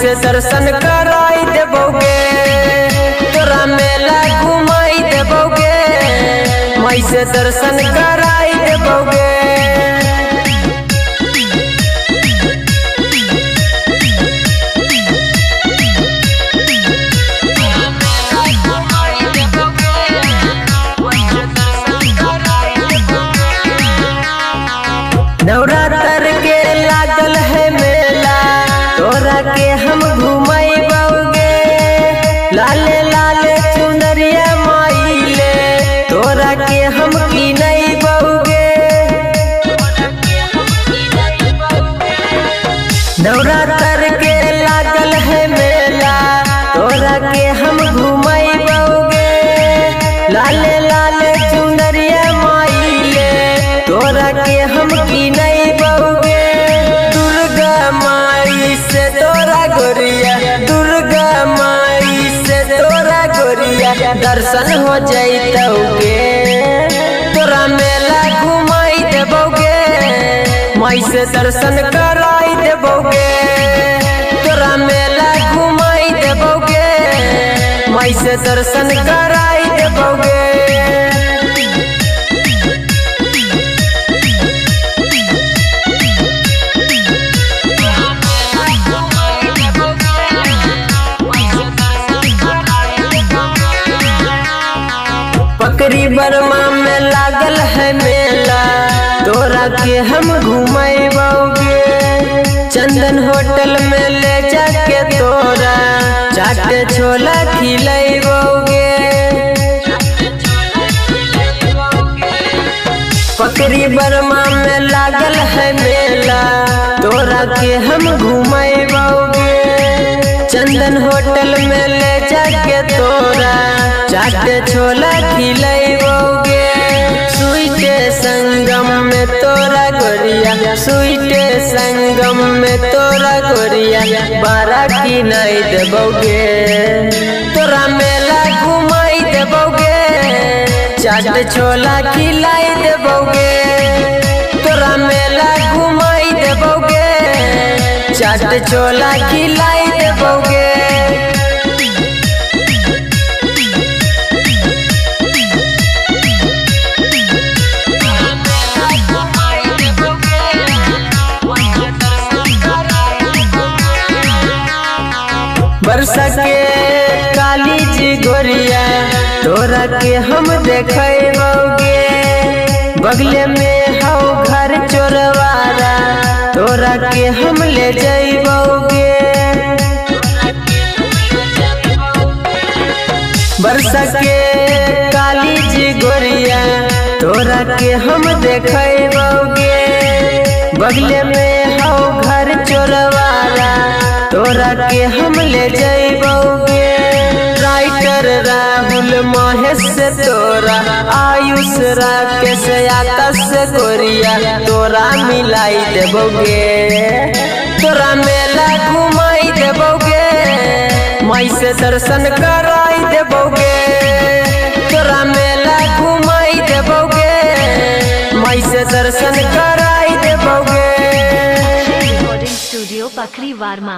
से दर्शन कराई देबोगे, तोरा मेला घुमाई देबोगे, माई से दर्शन कराई देबोगे। नवरात्र के लागल है मेला, तोरा के हम घुमाइबोगे, लाले लाले चुनरिया माइले, तोरा के हम किनइबोगे। नवरात्र के लागल है मेला, तोरा के हम घुमाइबोगे, लाले लाले चुनरिया माइले, तोरा के हम किनइबोगे। दुर्गा माई से तोरा गोरिया, दुर्गा माई से तोरा गोरिया दर्शन हो जइतौगे, तोरा मेला घुमाई देबोगे, माई से दर्शन कराई देबोगे, तोरा मेला घुमाई देबोगे, माई से दर्शन कराई देबोगे। पकरी बर्मा में लागल है मेला, तोरा के हम घुमाइबोगे, चंदन होटल में ले जाके तोरा चाट छोला खिलाइबोगे। पकरी बर्मा में लागल है मेला, तोरा के हम घुमाइबोगे, चंदन होटल में ले जाके तोरा चाट छोला खिलाइबोगे। स्वीटे संगम में तोरा गोरिया, स्वीटे संगम में तोरा गोरिया बारा किनाई देबोगे, तोरा मेला घुमाई देबोगे, चाट छोला खिलाई देबोगे, तोरा मेला घुमाई देबोगे, चाट छोला खिलाई देबोगे। बरसा के काली जी गोरिया, तोरा के हम देखइबोगे, बगले में हौ घर चोरवारा, तोरा के हम ले जइबोगे। बरसा के काली जी गोरिया, तोरा के हम देखइबोगे, बगले में हौ घर चोरवारा, तोरा के हम ले जइबोगे। राइटर राहुल महेश से तोरा, आयुष राकेश आकाश गोरिया तोरा मिलाई देबोगे, तोरा मेला घुमाई देबोगे, माई से दर्शन कराई देबोगे, तोरा मेला घुमाई देबोगे, माई से दर्शन कराई देबोगे। स्टूडियो पखरी वार्मा।